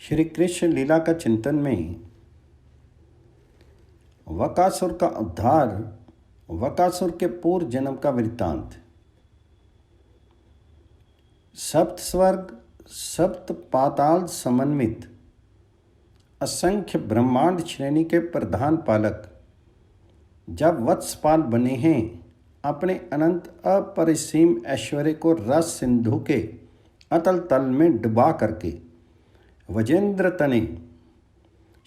श्री कृष्ण लीला का चिंतन में वकासुर का उद्धार, वकासुर के पूर्व जन्म का वृत्तांत। सप्त स्वर्ग, सप्त पाताल समन्वित असंख्य ब्रह्मांड श्रेणी के प्रधान पालक जब वत्सपाल बने हैं, अपने अनंत अपरिसीम ऐश्वर्य को रस सिंधु के अतल तल में डुबा करके वजेंद्र तने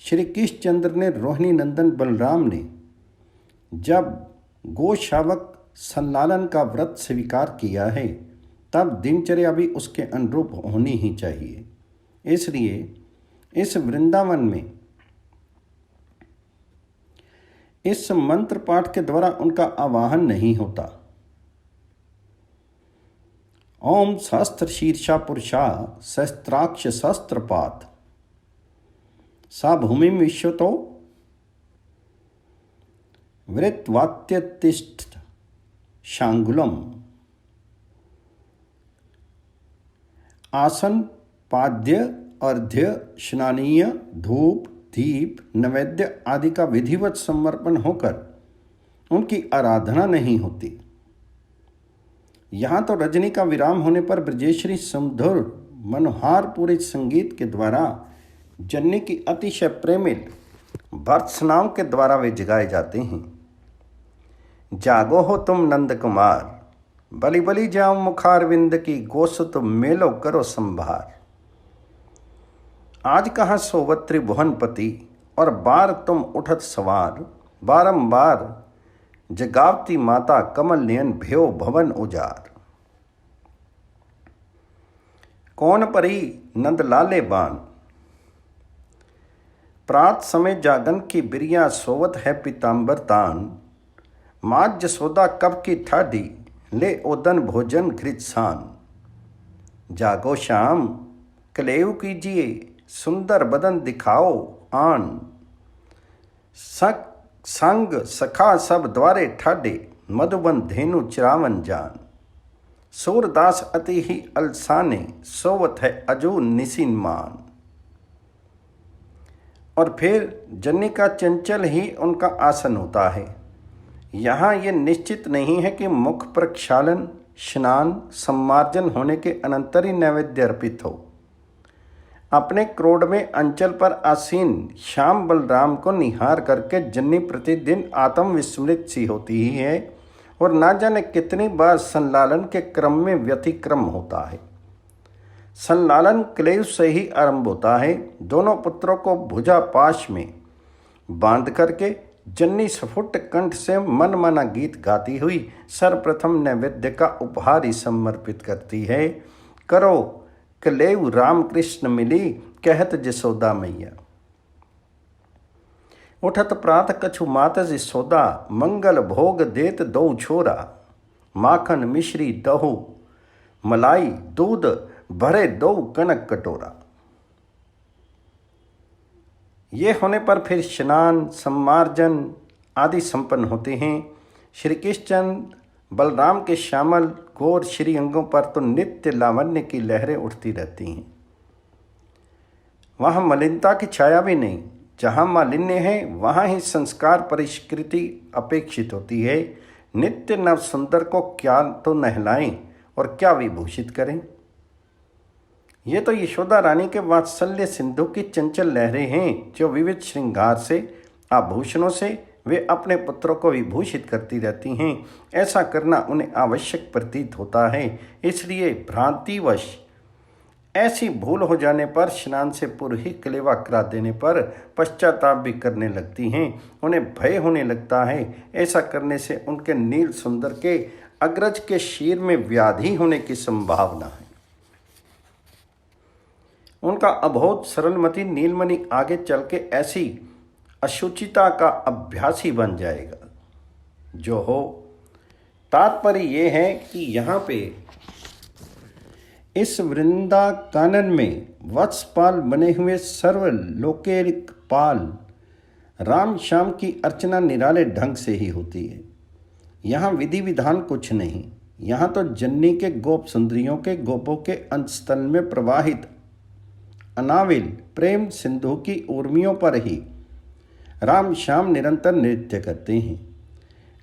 श्री कृष्णचंद्र ने, रोहिणी नंदन बलराम ने जब गोशावक संलालन का व्रत स्वीकार किया है, तब दिनचर्या भी उसके अनुरूप होनी ही चाहिए। इसलिए इस वृंदावन में इस मंत्र पाठ के द्वारा उनका आवाहन नहीं होता। ओम सहस्त्र शीर्षा पुरुषा सहस्त्राक्ष सहस्त्रपात सा भूमि विश्वतो वृत्वात्यतिष्ठ शांगुलम आसन पाद्य अर्ध्य स्नानीय धूप दीप नैवेद्य आदि का विधिवत समर्पण होकर उनकी आराधना नहीं होती। यहाँ तो रजनी का विराम होने पर ब्रजेश्वरी सुमधुर मनोहार पूरे संगीत के द्वारा जननी की अतिशय प्रेमिल भर्त्सनाओं के द्वारा वे जगाए जाते हैं। जागो हो तुम नंद कुमार, बलि बलि जाओ मुखारविंद की, गोसुत मेलो करो संभार। आज कहाँ सोवत त्रिभुवनपति, और बार तुम उठत सवार। बारंबार जगावती माता, कमल नयन भयो भवन उजार। कौन परी नंद लाले बान, प्रात समय जागन की बिरिया, सोवत है पीताम्बर तान। माँ जसोदा कब की ठाडी, ले ओदन भोजन घृतसान। जागो शाम कलेव कीजिए, सुंदर बदन दिखाओ आन। संग सखा सब द्वारे ठाडे, मधुबन धेनु चिरावन जान। सूरदास अति ही अलसाने, सोवत है अजू निसिन मान। और फिर जन्नी का चंचल ही उनका आसन होता है। यहाँ ये निश्चित नहीं है कि मुख प्रक्षालन, स्नान, सम्मार्जन होने के अनंतर ही नैवेद्य अर्पित हो। अपने क्रोड़ में अंचल पर आसीन श्याम बलराम को निहार करके जन्नी प्रतिदिन आत्मविस्मृत सी होती ही है, और ना जाने कितनी बार संलालन के क्रम में व्यतिक्रम होता है। संलालन क्लेव से ही आरंभ होता है। दोनों पुत्रों को भुजा पाश में बांध करके जन्नी स्फुट कंठ से मनमाना गीत गाती हुई सर्वप्रथम नैवेद्य का उपहार ही समर्पित करती है। करो कलेव राम कृष्ण मिली, कहत जसोदा मैया। उठत प्रात कछु मात जसोदा, मंगल भोग देत दो छोरा। माखन मिश्री दहु मलाई, दूध भरे दो कनक कटोरा। ये होने पर फिर स्नान, सम्मार्जन आदि संपन्न होते हैं। श्री कृष्ण बलराम के श्यामल गोर श्री अंगों पर तो नित्य लावण्य की लहरें उठती रहती हैं। वहाँ मलिनता की छाया भी नहीं। जहाँ मालिन्य है, वहाँ ही संस्कार परिष्कृति अपेक्षित होती है। नित्य नव सुंदर को क्या तो नहलाएं और क्या विभूषित करें। ये तो यशोदा रानी के वात्सल्य सिंधु की चंचल लहरें हैं, जो विविध श्रृंगार से, आभूषणों से वे अपने पुत्रों को विभूषित करती रहती हैं। ऐसा करना उन्हें आवश्यक प्रतीत होता है। इसलिए भ्रांतिवश ऐसी भूल हो जाने पर, स्नान से पूर्व ही कलेवा करा देने पर पश्चाताप भी करने लगती हैं। उन्हें भय होने लगता है। ऐसा करने से उनके नील सुंदर के अग्रज के शीर में व्याधि होने की संभावना है। उनका अबोध सरलमती नीलमणि आगे चल के ऐसी अशुचिता का अभ्यासी बन जाएगा जो हो। तात्पर्य ये है कि यहाँ पे इस वृंदा कानन में वत्सपाल बने हुए सर्वलोकैक पाल राम श्याम की अर्चना निराले ढंग से ही होती है। यहाँ विधि विधान कुछ नहीं। यहाँ तो जन्नी के गोप सुंदरियों के गोपों के अंतस्थल में प्रवाहित अनाविल प्रेम सिंधु की उर्मियों पर ही राम श्याम निरंतर नृत्य करते हैं।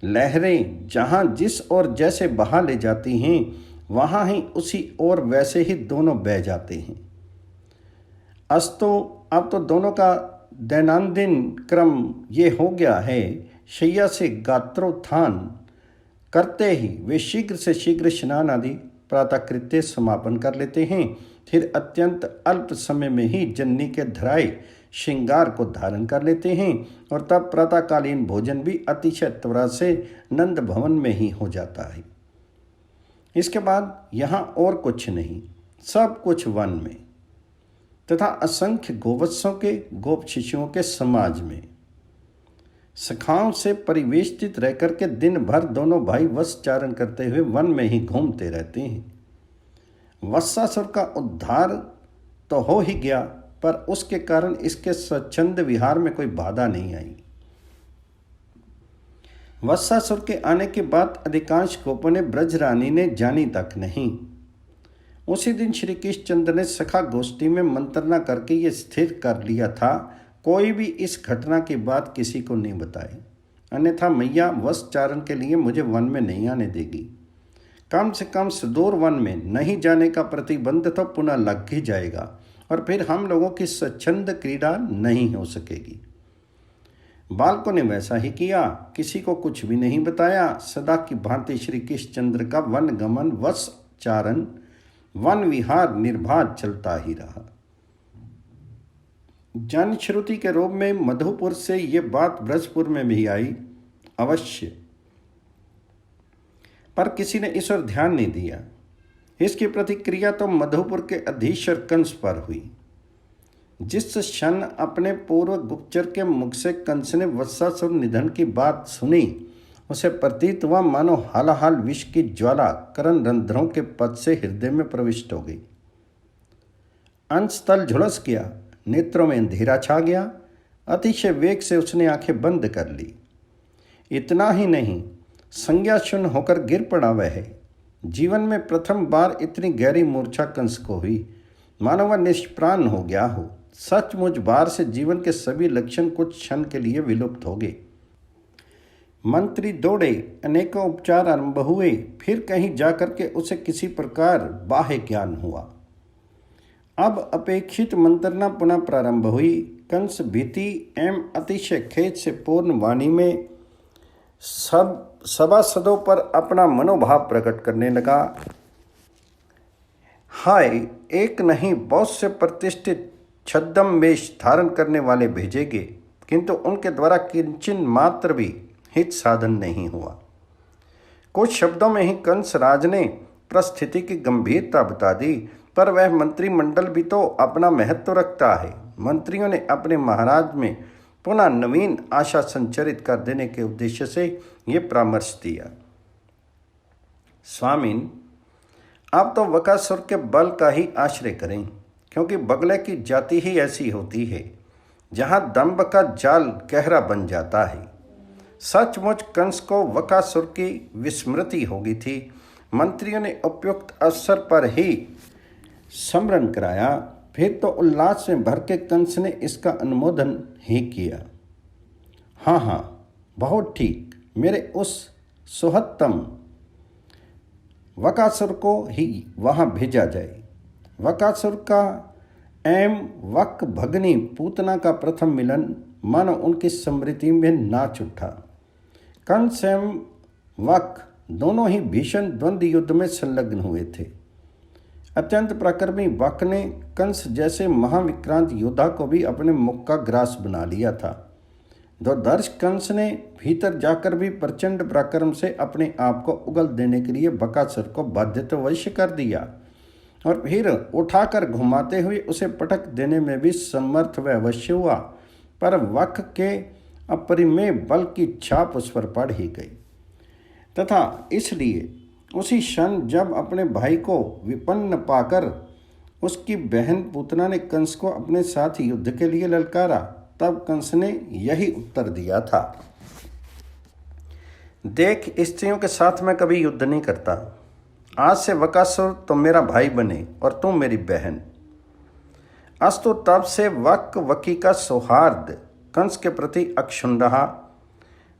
लहरें जहाँ जिस ओर जैसे बहा ले जाती हैं, वहाँ ही उसी ओर वैसे ही दोनों बह जाते हैं। अस्तु अब तो दोनों का दैनंदिन क्रम ये हो गया है, शैया से गात्रोत्थान करते ही वे शीघ्र से शीघ्र स्नान आदि प्रातःकृत्य समापन कर लेते हैं। फिर अत्यंत अल्प समय में ही जन्नी के धराए श्रृंगार को धारण कर लेते हैं और तब प्रातःकालीन भोजन भी अतिशय त्वरा से नंद भवन में ही हो जाता है। इसके बाद यहाँ और कुछ नहीं, सब कुछ वन में तथा असंख्य गोवत्सों के गोप शिशुओं के समाज में सखाओं से परिवेष्टित रहकर के दिन भर दोनों भाई वत्सचारण करते हुए वन में ही घूमते रहते हैं। वत्सासुर का उद्धार तो हो ही गया, पर उसके कारण इसके स्वच्छंद विहार में कोई बाधा नहीं आई। वत्सासुर के आने के बाद अधिकांश गोपों ने ब्रजरानी ने जानी तक नहीं। उसी दिन श्री कृष्णचंद्र ने सखा गोष्ठी में मंत्रणा करके ये स्थिर कर लिया था, कोई भी इस घटना की बात किसी को नहीं बताए, अन्यथा मैया वत्सचारण के लिए मुझे वन में नहीं आने देगी। कम से कम सुदूर वन में नहीं जाने का प्रतिबंध तो पुनः लग ही जाएगा और फिर हम लोगों की स्वच्छंद क्रीड़ा नहीं हो सकेगी। बालकों ने वैसा ही किया, किसी को कुछ भी नहीं बताया। सदा की भांति श्री कृष्णचंद्र का वन गमन वत्सचारण वन विहार निर्बाध चलता ही रहा। जनश्रुति के रूप में मधुपुर से ये बात ब्रजपुर में भी आई अवश्य, पर किसी ने इस ओर ध्यान नहीं दिया। इसकी प्रतिक्रिया तो मधुपुर के अधीश्वर कंस पर हुई। जिस क्षण अपने पूर्व गुप्तचर के मुख से कंस ने वत्सासुर निधन की बात सुनी, उसे प्रतीत हुआ मानो हालाहाल विष की ज्वाला करण रंध्रों के पद से हृदय में प्रविष्ट हो गई। अंशतल झुलस गया, नेत्रों में अंधेरा छा गया। अतिशय वेग से उसने आंखें बंद कर ली। इतना ही नहीं, संज्ञा शून्य होकर गिर पड़ा वह। जीवन में प्रथम बार इतनी गहरी मूर्छा कंस को हुई, मानो वह निष्प्राण हो गया हो। सचमुच बार से जीवन के सभी लक्षण कुछ क्षण के लिए विलुप्त हो गए। मंत्री दौड़े, अनेकों उपचार आरंभ हुए, फिर कहीं जाकर के उसे किसी प्रकार बाह्य ज्ञान हुआ। अब अपेक्षित मंत्रणा पुनः प्रारंभ हुई। कंस भीति एवं अतिशय खेद से पूर्ण वाणी में सब सभासदों पर अपना मनोभाव प्रकट करने लगा। हाय, एक नहीं बहुत से प्रतिष्ठित छद्म वेश धारण करने वाले भेजेंगे, किंतु उनके द्वारा किंचन मात्र भी हित साधन नहीं हुआ। कुछ शब्दों में ही कंस राज ने परिस्थिति की गंभीरता बता दी, पर वह मंत्रिमंडल भी तो अपना महत्व रखता है। मंत्रियों ने अपने महाराज में पुनः नवीन आशा संचरित कर देने के उद्देश्य से ये परामर्श दिया। स्वामिन, आप तो वकासुर के बल का ही आश्रय करें, क्योंकि बगले की जाति ही ऐसी होती है जहाँ दंभ का जाल गहरा बन जाता है। सचमुच कंस को वकासुर की विस्मृति हो गई थी। मंत्रियों ने उपयुक्त अवसर पर ही स्मरण कराया, फिर तो उल्लास में भर के कंस ने इसका अनुमोदन ही किया। हाँ, बहुत ठीक, मेरे उस सुहत्तम वकासुर को ही वहाँ भेजा जाए। वकासुर का एवं वक भगनी पूतना का प्रथम मिलन मानो उनकी स्मृति में नाच उठा। कंस एवं वक दोनों ही भीषण द्वंद्व युद्ध में संलग्न हुए थे। अत्यंत पराक्रमी वक ने कंस जैसे महाविक्रांत योद्धा को भी अपने मुख का ग्रास बना लिया था। दुर्धर्ष कंस ने भीतर जाकर भी प्रचंड पराक्रम से अपने आप को उगल देने के लिए बकासुर को बाध्यतावश कर दिया और फिर उठाकर घुमाते हुए उसे पटक देने में भी समर्थ व अवश्य हुआ, पर वक के अपरिमेय बल की छाप उस पर पड़ ही गई तथा इसलिए उसी क्षण जब अपने भाई को विपन्न पाकर उसकी बहन पूतना ने कंस को अपने साथ युद्ध के लिए ललकारा, तब कंस ने यही उत्तर दिया था। देख, स्त्रियों के साथ मैं कभी युद्ध नहीं करता। आज से वकासुर तुम मेरा भाई बने और तुम मेरी बहन। अस्तु तब से वक वकी का सौहार्द कंस के प्रति अक्षुण्ण रहा।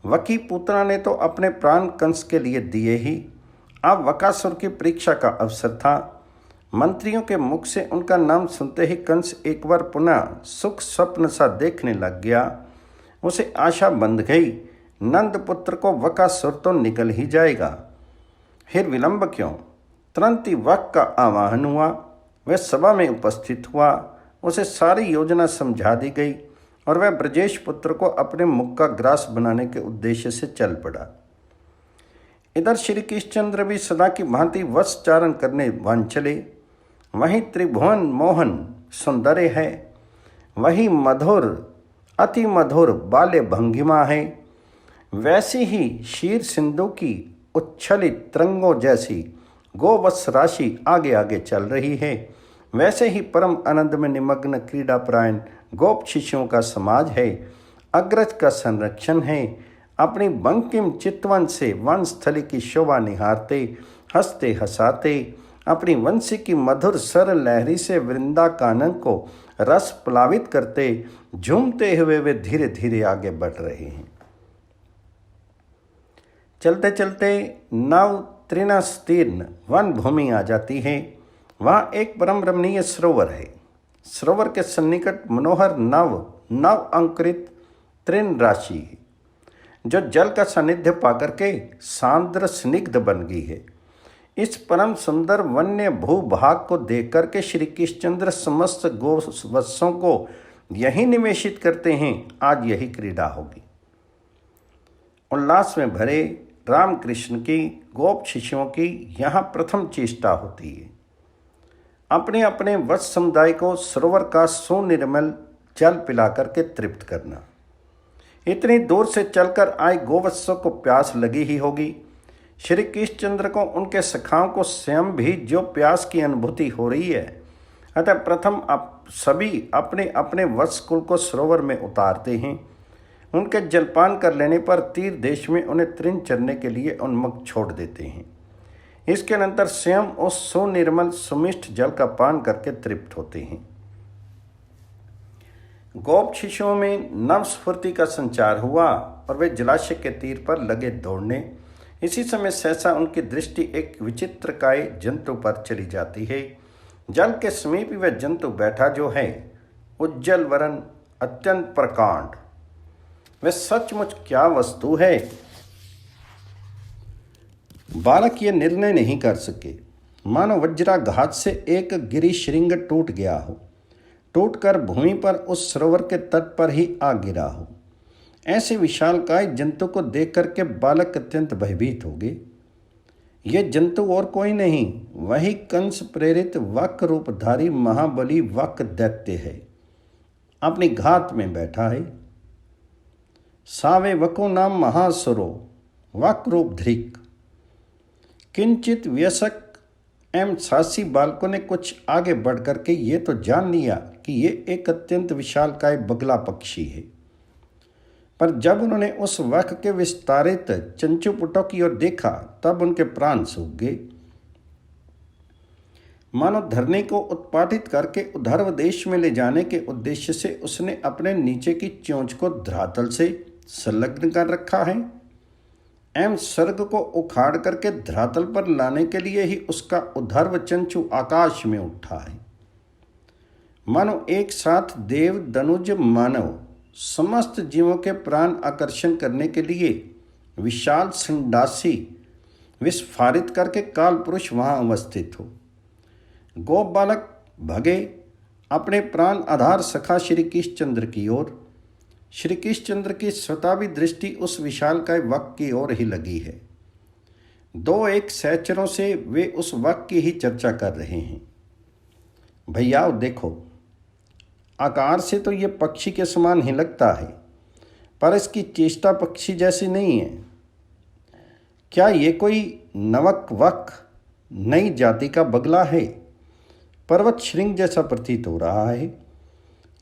वकी पुत्रा ने तो अपने प्राण कंस के लिए दिए ही, अब वकासुर की परीक्षा का अवसर था। मंत्रियों के मुख से उनका नाम सुनते ही कंस एक बार पुनः सुख स्वप्न सा देखने लग गया। उसे आशा बंध गई, नंद पुत्र को वकासुर तो निकल ही जाएगा, फिर विलंब क्यों। तुरंत ही वक का आवाहन हुआ, वह सभा में उपस्थित हुआ। उसे सारी योजना समझा दी गई और वह ब्रजेश पुत्र को अपने मुख का ग्रास बनाने के उद्देश्य से चल पड़ा। इधर श्री कृष्णचंद्र भी सदा की भांति वत्सचारण करने वन चले। वही त्रिभुवन मोहन सौंदर्य है, वही मधुर अति मधुर बाल्य भंगिमा है, वैसी ही शीर सिंधु की उच्छलित तरंगों जैसी गोवत्स राशि आगे आगे चल रही है। वैसे ही परम आनंद में निमग्न क्रीड़ापरायण गोप शिष्यों का समाज है। अग्रज का संरक्षण है। अपनी बंकिम चितवन से वनस्थली की शोभा निहारते, हंसते हंसाते, अपनी वंशी की मधुर सर लहरी से वृंदा कानन को रस प्लावित करते, झूमते हुए वे धीरे धीरे आगे बढ़ रहे हैं। चलते चलते नव तृणस्तीर्ण वन भूमि आ जाती है। वहाँ एक परम रमणीय सरोवर है। सरोवर के सन्निकट मनोहर नव अंकुरित तृण राशि है, जो जल का सानिध्य पाकर के सांद्र स्निग्ध बन गई है। इस परम सुंदर वन्य भूभाग को देख करके श्री कृष्णचंद्र समस्त गोवत्सों को यही निवेशित करते हैं। आज यही क्रीड़ा होगी। उल्लास में भरे रामकृष्ण की गोप शिष्यों की यहाँ प्रथम चेष्टा होती है। अपने अपने वत्स समुदाय को सरोवर का सुनिर्मल जल पिला करके तृप्त करना। इतनी दूर से चलकर आए गोवत्सों को प्यास लगी ही होगी। श्री कृष्णचंद्र को उनके सखाओं को स्वयं भी जो प्यास की अनुभूति हो रही है, अतः प्रथम सभी अपने अपने वत्स कुल को सरोवर में उतारते हैं। उनके जलपान कर लेने पर तीर देश में उन्हें तृण चरने के लिए उन्मुख छोड़ देते हैं। इसके अनंतर स्वयं उस सुनिर्मल सुमिष्ट जल का पान करके तृप्त होते हैं। गोप शिष्यों में नव स्फूर्ति का संचार हुआ और वे जलाशय के तीर पर लगे दौड़ने। इसी समय सहसा उनकी दृष्टि एक विचित्रकाय जंतु पर चली जाती है। जल के समीप वह जंतु बैठा जो है, उज्जवल वरण अत्यंत प्रकांड। वह सचमुच क्या वस्तु है, बालक ये निर्णय नहीं कर सके। मानो वज्राघात से एक गिरी श्रृंग टूट गया हो, टूटकर भूमि पर उस सरोवर के तट पर ही आ गिरा हो। ऐसे विशालकाय जंतु को देख करके बालक अत्यंत भयभीत हो गए। ये जंतु और कोई नहीं, वही कंस प्रेरित वक रूपधारी महाबली वक दैत्य है। अपनी घात में बैठा है। सावे वको नाम महासुरो वक रूप धृक। किंचित व्यसक एवं साहसी बालकों ने कुछ आगे बढ़ करके ये तो जान लिया कि ये एक अत्यंत विशालकाय बगला पक्षी है, पर जब उन्होंने उस वक के विस्तारित चंचुपुटों की ओर देखा तब उनके प्राण सूख गए। मानो धरनी को उत्पाटित करके उधर्व देश में ले जाने के उद्देश्य से उसने अपने नीचे की चोंच को धरातल से संलग्न कर रखा है एवं स्वर्ग को उखाड़ करके धरातल पर लाने के लिए ही उसका उधर्व चंचु आकाश में उठा है। मानो एक साथ देव दनुज मानव समस्त जीवों के प्राण आकर्षण करने के लिए विशाल संडासी विस्फारित करके काल पुरुष वहाँ अवस्थित हो। गोप बालक भगे अपने प्राण आधार सखा श्री कृष्णचंद्र की ओर। श्री कृष्णचंद्र की स्वतावी दृष्टि उस विशालकाय वक की ओर ही लगी है। दो एक सहचरों से वे उस वक की ही चर्चा कर रहे हैं। भैया देखो, आकार से तो ये पक्षी के समान ही लगता है, पर इसकी चेष्टा पक्षी जैसी नहीं है। क्या ये कोई नवक वक नई जाति का बगला है? पर्वत श्रृंग जैसा प्रतीत हो रहा है।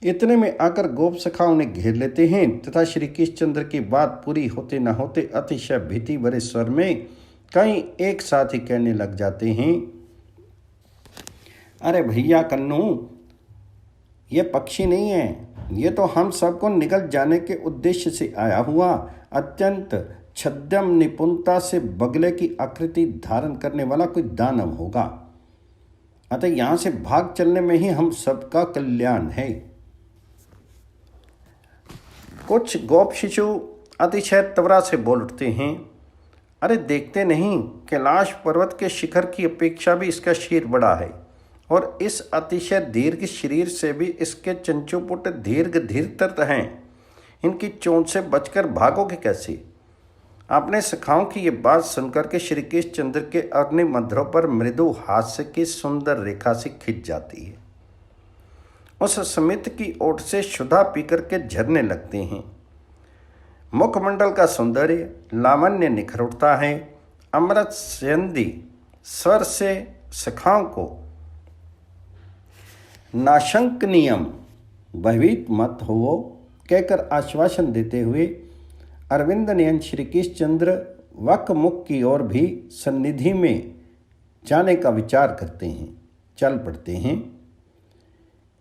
इतने में आकर गोप सखा उन्हें घेर लेते हैं तथा श्री कृष्णचंद्र की बात पूरी होते न होते अतिशय भीति भरे स्वर में कहीं एक साथ ही कहने लग जाते हैं, अरे भैया कन्नू, ये पक्षी नहीं है, ये तो हम सबको निगल जाने के उद्देश्य से आया हुआ अत्यंत छद्म निपुणता से बगले की आकृति धारण करने वाला कोई दानव होगा। अतः यहाँ से भाग चलने में ही हम सबका कल्याण है। कुछ गोप शिशु अतिशय त्वरा से बोल उठते हैं, अरे देखते नहीं, कैलाश पर्वत के शिखर की अपेक्षा भी इसका शीर बड़ा है, और इस अतिशय दीर्घ शरीर से भी इसके चंचुपुट दीर्घ धीरतर हैं। इनकी चोंच से बचकर भागोगे कैसे? आपने सखाओं की ये बात सुनकर के श्री कृष्ण चंद्र के अग्निमध्रों पर मृदु हास्य की सुंदर रेखा से खिंच जाती है। उस समित की ओट से शुद्धा पीकर के झरने लगते हैं। मुखमंडल का सौंदर्य लावण्य निखर उठता है। अमृत संधि स्वर से सखाओं को नाशंक नियम भयभीत मत हो कहकर आश्वासन देते हुए अरविंद नयन श्री कृष्ण चंद्र वक मुख की ओर भी सन्निधि में जाने का विचार करते हैं, चल पड़ते हैं।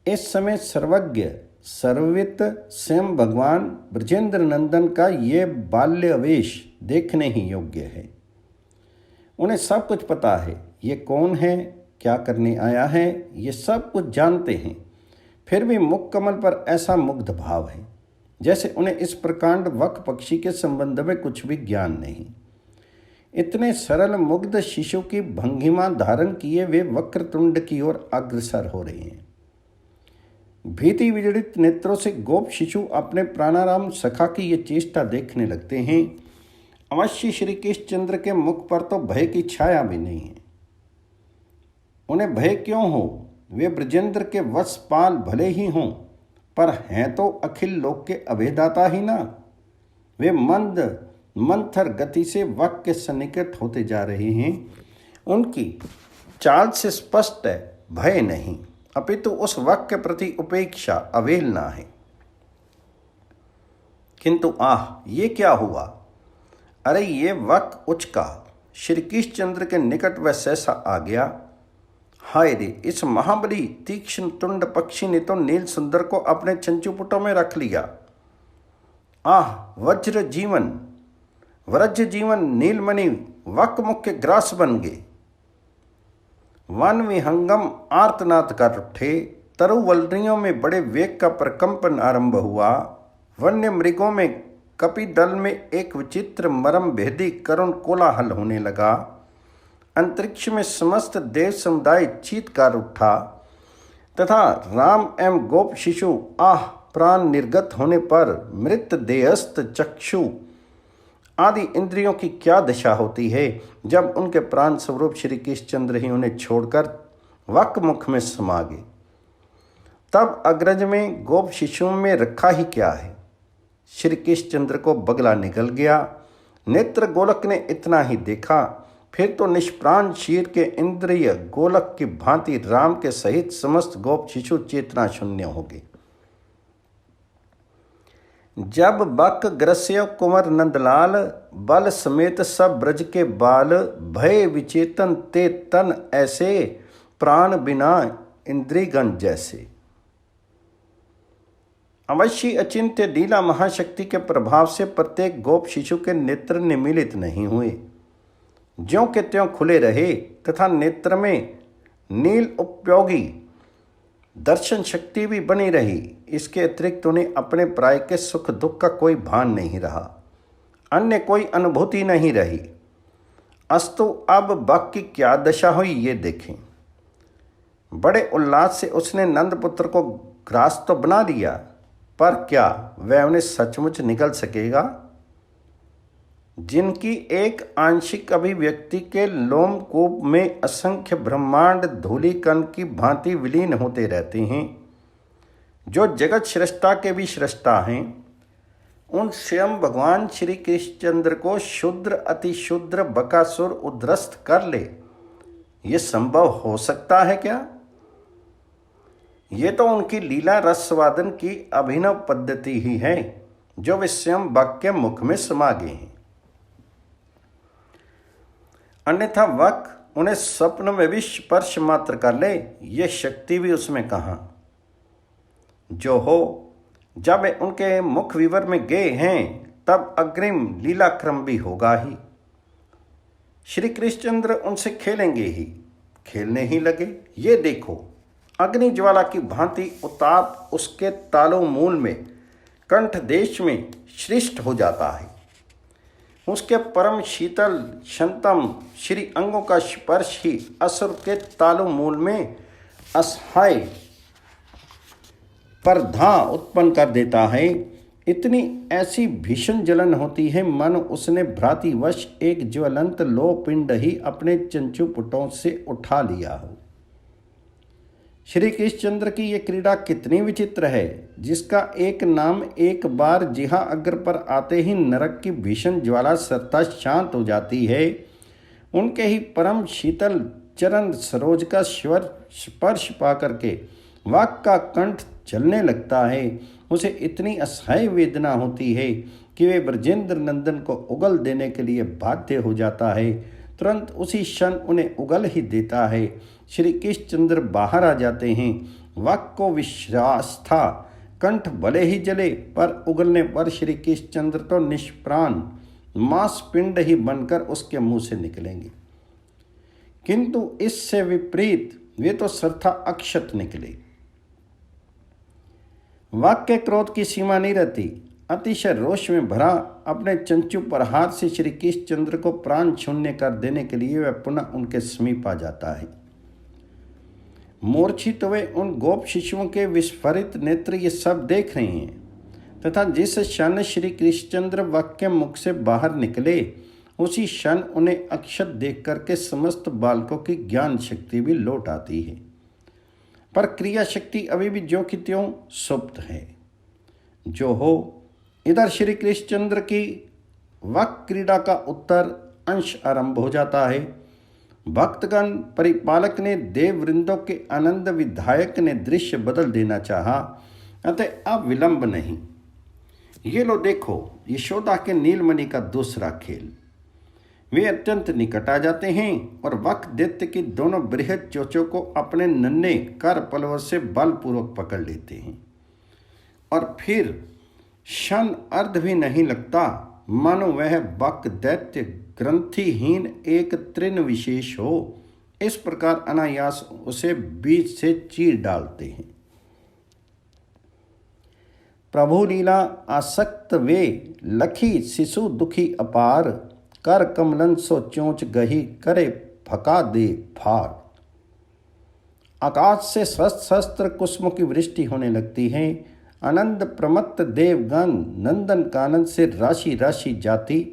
इस समय सर्वज्ञ सर्ववित स्वयं भगवान ब्रजेंद्र नंदन का ये बाल्य अवेश देखने ही योग्य है। उन्हें सब कुछ पता है, ये कौन है, क्या करने आया है, ये सब कुछ जानते हैं। फिर भी मुख कमल पर ऐसा मुग्ध भाव है जैसे उन्हें इस प्रकांड वक पक्षी के संबंध में कुछ भी ज्ञान नहीं। इतने सरल मुग्ध शिशु की भंगिमा धारण किए वे वक्रतुंड की ओर अग्रसर हो रहे हैं। भीति विजड़ित नेत्रों से गोप शिशु अपने प्राणाराम सखा की ये चेष्टा देखने लगते हैं। अवश्य श्री कृष्ण चंद्र के मुख पर तो भय की छाया भी नहीं है। उन्हें भय क्यों हो? वे ब्रजेंद्र के वशपाल भले ही हों, पर हैं तो अखिल लोक के अभेदाता ही ना। वे मंद मंथर गति से वक के सन्निकट होते जा रहे हैं। उनकी चाल से स्पष्ट है भय नहीं, अपितु उस वक के प्रति उपेक्षा अवहेलना है। किंतु आह, ये क्या हुआ? अरे ये वक उचका श्री कृष्ण चंद्र के निकट वह सहसा आ गया। हाय रे, इस महाबली तीक्ष्ण तुंड पक्षी ने तो नील सुंदर को अपने चंचुपुटों में रख लिया। आह, वज्र जीवन व्रज जीवन नीलमणि वक मुख के ग्रास बन गए। वन विहंगम आर्तनाद कर उठे। तरुवलरियों में बड़े वेग का प्रकंपन आरंभ हुआ। वन्य मृगों में कपि दल में एक विचित्र मरम भेदी करुण कोलाहल होने लगा। अंतरिक्ष में समस्त देव समुदाय चीत्कार उठा तथा राम एवं गोप शिशु आह प्राण निर्गत होने पर मृत देहस्थ चक्षु आदि इंद्रियों की क्या दशा होती है जब उनके प्राण स्वरूप श्री कृष्ण चंद्र ही उन्हें छोड़कर वक मुख में समा गए। तब अग्रज में गोप शिशुओं में रखा ही क्या है। श्री कृष्ण चंद्र को बगला निकल गया। नेत्र गोलक ने इतना ही देखा, फिर तो निष्प्राण शीर के इंद्रिय गोलक की भांति राम के सहित समस्त गोप शिशु चेतना शून्य हो गए। जब बक ग्रस्य कुंवर नंदलाल बल समेत सब ब्रज के बाल भय विचेतन ते तन ऐसे प्राण बिना इंद्रियगण जैसे। अवश्य अचिंत्य लीला महाशक्ति के प्रभाव से प्रत्येक गोप शिशु के नेत्र निमीलित नहीं हुए, ज्यों के त्यों खुले रहे तथा नेत्र में नील उपयोगी दर्शन शक्ति भी बनी रही। इसके अतिरिक्त उन्हें अपने प्राय के सुख दुख का कोई भान नहीं रहा, अन्य कोई अनुभूति नहीं रही। अस्तु अब बक की क्या दशा हुई ये देखें। बड़े उल्लास से उसने नंदपुत्र को ग्रास तो बना लिया, पर क्या वह उन्हें सचमुच निकल सकेगा? जिनकी एक आंशिक अभिव्यक्ति के लोमकूप में असंख्य ब्रह्मांड धूलिकण की भांति विलीन होते रहते हैं, जो जगत श्रेष्ठा के भी श्रेष्ठा हैं, उन स्वयं भगवान श्री कृष्णचंद्र को शूद्र अतिशूद्र बकासुर उद्रस्त कर ले, ये संभव हो सकता है क्या? ये तो उनकी लीला रसवादन की अभिनव पद्धति ही है, जो वे स्वयं बक के मुख में समा गए हैं। अन्यथा वक उन्हें स्वप्न में भी स्पर्श मात्र कर ले, ये शक्ति भी उसमें कहाँ। जो हो, जब वे उनके मुख विवर में गए हैं तब अग्रिम लीला क्रम भी होगा ही। श्री कृष्णचंद्र उनसे खेलेंगे ही, खेलने ही लगे। ये देखो, अग्नि ज्वाला की भांति उताप उसके तालु मूल में, कंठ देश में सृष्ट हो जाता है। उसके परम शीतल शंतम श्री अंगों का स्पर्श ही असुर के तालु मूल में असहाय परधा उत्पन्न कर देता है। इतनी ऐसी भीषण जलन होती है मानो उसने भ्रांतिवश एक ज्वलंत लोह पिंड ही अपने चंचू पुटों से उठा लिया हो। श्री कृष्णचंद्र की ये क्रीड़ा कितनी विचित्र है, जिसका एक नाम एक बार जिहा अग्र पर आते ही नरक की भीषण ज्वाला सरता शांत हो जाती है। उनके ही परम शीतल चरण सरोज का स्पर्श पा करके वाक का कंठ चलने लगता है। उसे इतनी असह्य वेदना होती है कि वे ब्रजेंद्र नंदन को उगल देने के लिए बाध्य हो जाता है। तुरंत उसी क्षण उन्हें उगल ही देता है। श्री कृष्णचंद्र बाहर आ जाते हैं। वाक को विश्वास था कंठ भले ही जले, पर उगलने पर श्री कृष्णचंद्र तो निष्प्राण मांस पिंड ही बनकर उसके मुंह से निकलेंगे, किंतु इससे विपरीत वे तो सर्था अक्षत निकले। वाक के क्रोध की सीमा नहीं रहती। अतिशय रोष में भरा अपने चंचू प्रहार से श्री कृष्णचंद्र को प्राण शून्य कर देने के लिए वह पुनः उनके समीप आ जाता है। मूर्छित हुए उन गोप शिशुओं के विस्फारित नेत्र ये सब देख रहे हैं, तथा जिस क्षण श्री कृष्णचंद्र वाक के मुख से बाहर निकले उसी क्षण उन्हें अक्षत देख करके समस्त बालकों की ज्ञान शक्ति भी लौट आती है, पर क्रिया शक्ति अभी भी ज्यों की त्यों सुप्त है। जो हो, इधर श्री कृष्णचंद्र की वाक क्रीड़ा का उत्तर अंश आरंभ हो जाता है। भक्तगण परिपालक ने देव वृंदों के आनंद विधायक ने दृश्य बदल देना चाहा, अतः अब विलंब नहीं। ये लो देखो, यशोदा के नीलमणि का दूसरा खेल। वे अत्यंत निकट आ जाते हैं और वक्त दैत्य की दोनों बृहद चोंचों को अपने नन्हे कर पलवों से बलपूर्वक पकड़ लेते हैं, और फिर क्षण अर्ध भी नहीं लगता मानो वह बक दैत्य ग्रंथिहीन एक तृण विशेष हो। इस प्रकार अनायास उसे बीच से चीर डालते हैं। प्रभु लीला आसक्त वे लखी शिशु दुखी अपार, कर कमलन सो चोंच गही करे फका दे फाड़। आकाश से शस्त्र कुसुमों की वृष्टि होने लगती है। आनंद प्रमत्त देवगण नंदन कानन से राशि राशि जाति,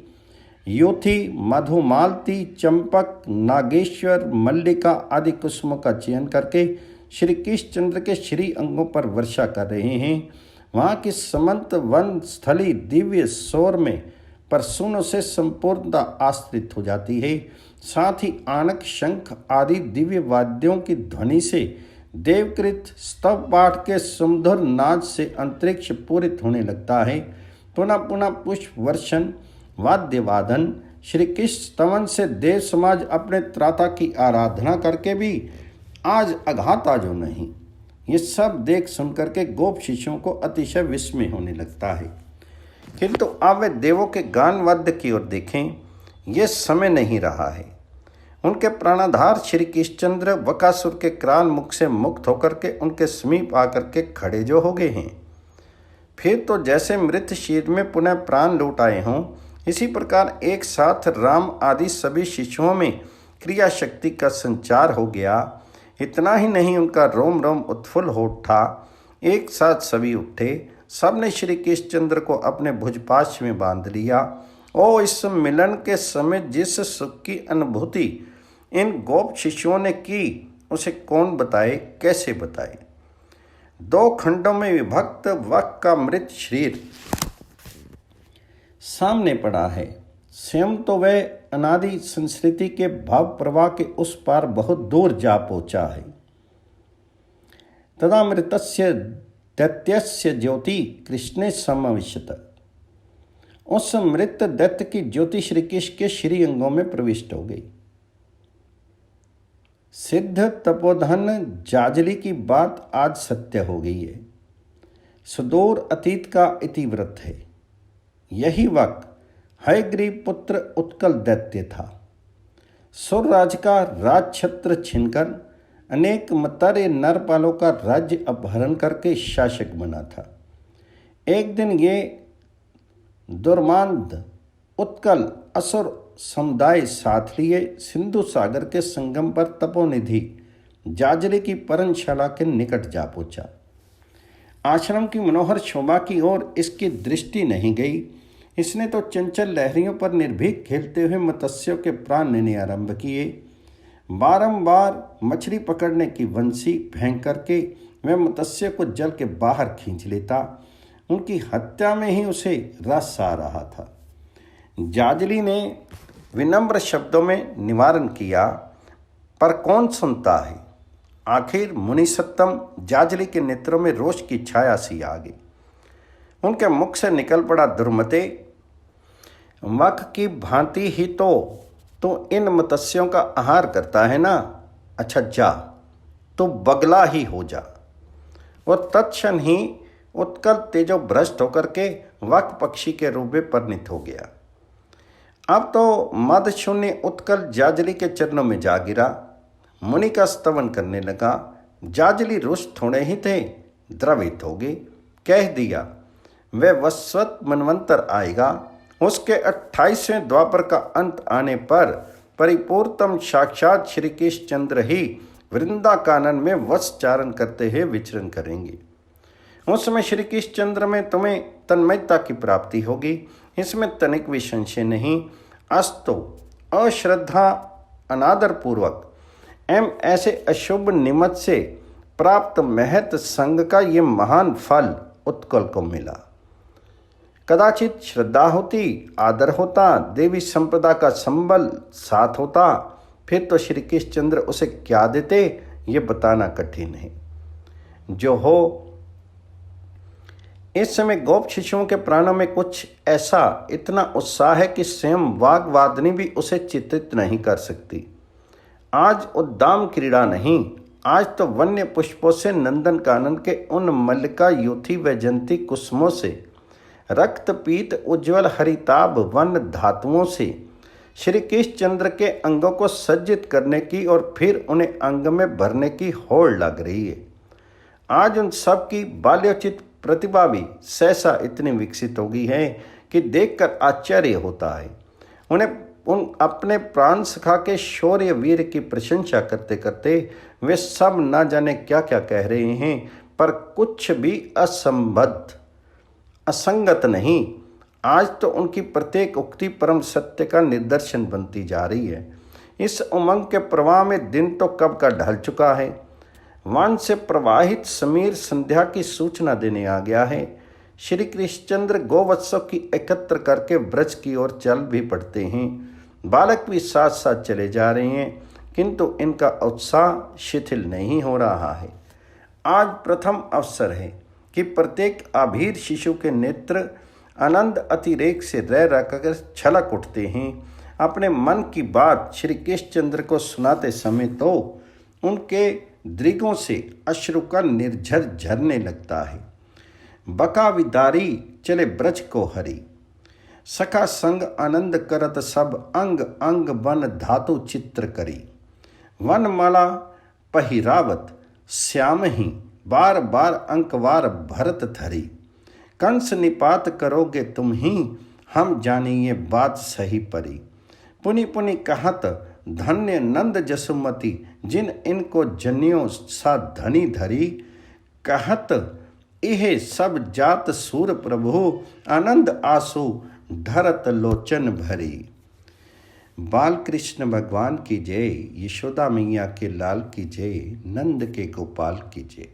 योथी मधुमालती चंपक नागेश्वर मल्लिका आदि कुसुमों का चयन करके श्री कृष्णचंद्र के श्री अंगों पर वर्षा कर रहे हैं। वहाँ की समंत वन स्थली दिव्य शोर में परसुनों से संपूर्णता आश्रित हो जाती है। साथ ही आनक शंख आदि दिव्य वाद्यों की ध्वनि से देवकृत स्तव पाठ के सुमधुर नाद से अंतरिक्ष पूरित होने लगता है। पुनः पुनः पुष्प वर्षण वाद्य वादन श्री कृष्ण स्तवन से देव समाज अपने त्राता की आराधना करके भी आज अघाता जो नहीं। ये सब देख सुन करके गोप शिष्यों को अतिशय विस्मय होने लगता है, किंतु अब वे देवों के गान वाद्य की ओर देखें, ये समय नहीं रहा है। उनके प्राणाधार श्री कृष्णचंद्र बकासुर के क्राल मुख से मुक्त होकर के उनके समीप आकर के खड़े जो हो गए हैं। फिर तो जैसे मृत शरीर में पुनः प्राण लौट आए हों, इसी प्रकार एक साथ राम आदि सभी शिष्यों में क्रिया शक्ति का संचार हो गया। इतना ही नहीं, उनका रोम रोम उत्फुल्ल हो उठा। एक साथ सभी उठे, सबने श्री कृष्णचंद्र को अपने भुजपाश में बांध लिया। ओ इस मिलन के समय जिस सुख की अनुभूति इन गोप शिष्यों ने की, उसे कौन बताए, कैसे बताए। दो खंडों में विभक्त वक का मृत शरीर सामने पड़ा है। स्वयं तो वह अनादि संस्कृति के भाव प्रवाह के उस पार बहुत दूर जा पहुंचा है। तदा मृतस्य दैत्यस्य ज्योति कृष्णे समविशत। उस मृत दैत्य की ज्योति श्री कृष्ण के श्री अंगों में प्रविष्ट हो गई। सिद्ध तपोधन जाजली की बात आज सत्य हो गई है। सुदूर अतीत का इतिवृत्त है। यही वक्त हयग्रीव पुत्र उत्कल दैत्य था। सुरराज का राज छत्र छीनकर अनेक मतारे नरपालों का राज्य अपहरण करके शासक बना था। एक दिन ये दुर्मांध उत्कल असुर समुदाय साथ लिए सिंधु सागर के संगम पर तपोनिधि जाजली की पर्णशाला के निकट जा पहुंचा। आश्रम की मनोहर शोभा की ओर इसकी दृष्टि नहीं गई। इसने तो चंचल लहरियों पर निर्भीक खेलते हुए मत्स्यों के प्राण लेने आरंभ किए। बारंबार मछली पकड़ने की वंशी फेंक करके वह मत्स्य को जल के बाहर खींच लेता। उनकी हत्या में ही उसे रस आ रहा था। जाजली ने विनम्र शब्दों में निवारण किया, पर कौन सुनता है। आखिर मुनिसत्तम जाजली के नेत्रों में रोष की छाया सी आ गई। उनके मुख से निकल पड़ा, दुर्मते, वक की भांति ही तो इन मत्स्यों का आहार करता है ना। अच्छा जा, तो बगला ही हो जा। और तत्क्षण ही उत्कल तेजो भ्रष्ट होकर के वक पक्षी के रूप में परिणित हो गया। अब तो मदशून्य उत्कल जाजली के चरणों में जा गिरा, मुनि का स्तवन करने लगा। जाजली रुष्ट थोड़े ही थे, द्रवित हो गए। कह दिया, वह वस्वत मनवंतर आएगा, उसके 28वें द्वापर का अंत आने पर परिपूर्णतम साक्षात श्री कृष्ण चंद्र ही वृंदा कानन में वत्सचारण करते हुए विचरण करेंगे। उस समय श्री कृष्ण चंद्र में तुम्हें तन्मयता की प्राप्ति होगी, इसमें तनिक भी संशय नहीं। अस्तु अश्रद्धा अनादर पूर्वक एवं ऐसे अशुभ निमित्त से प्राप्त महत संग का ये महान फल उत्कल को मिला। कदाचित श्रद्धा होती, आदर होता, देवी संप्रदा का संबल साथ होता, फिर तो श्री कृष्णचंद्र उसे क्या देते ये बताना कठिन है। जो हो, इस समय गोप शिशुओं के प्राणों में कुछ ऐसा इतना उत्साह है कि स्वयं वाग्वादिनी भी उसे चित्रित नहीं कर सकती। आज उद्दाम क्रीड़ा नहीं, आज तो वन्य पुष्पों से नंदन कानन के उन मल्लिका यूथी वैजंती कुसुमों से, रक्त पीत उज्ज्वल हरिताभ वन धातुओं से श्री कृष्ण चंद्र के अंगों को सज्जित करने की और फिर उन्हें अंग में भरने की होड़ लग रही है। आज उन सब की बाल्योचित प्रतिभा भी सहसा इतनी विकसित हो गई है कि देखकर आश्चर्य होता है। उन अपने प्राण सखा के शौर्य वीर की प्रशंसा करते करते वे सब न जाने क्या क्या कह रहे हैं, पर कुछ भी असंगत नहीं। आज तो उनकी प्रत्येक उक्ति परम सत्य का निदर्शन बनती जा रही है। इस उमंग के प्रवाह में दिन तो कब का ढल चुका है। वन से प्रवाहित समीर संध्या की सूचना देने आ गया है। श्री कृष्णचंद्र गोवत्सों की एकत्र करके ब्रज की ओर चल भी पड़ते हैं। बालक भी साथ साथ चले जा रहे हैं, किंतु इनका उत्साह शिथिल नहीं हो रहा है। आज प्रथम अवसर है कि प्रत्येक आभीर शिशु के नेत्र आनंद अतिरेक से रह रहकर छलक उठते हैं। अपने मन की बात श्री कृष्णचंद्र को सुनाते समय तो उनके दृगों से अश्रु का निर्झर झरने लगता है। बका विदारी चले ब्रज को हरी, सखा संग आनंद करत सब अंग अंग वन धातु चित्र करी। वनमाला पहिरावत श्याम ही बार बार अंकवार भरत धरी। कंस निपात करोगे तुम ही, हम जाने ये बात सही परी। पुनि पुनि कहत धन्य नंद जसुमती, जिन इनको जनियों सा धनी धरी। कहत इहे सब जात सूर प्रभु, आनंद आंसू धरत लोचन भरी। बाल कृष्ण भगवान की जय, यशोदा मैया के लाल की जय, नंद के गोपाल की जय।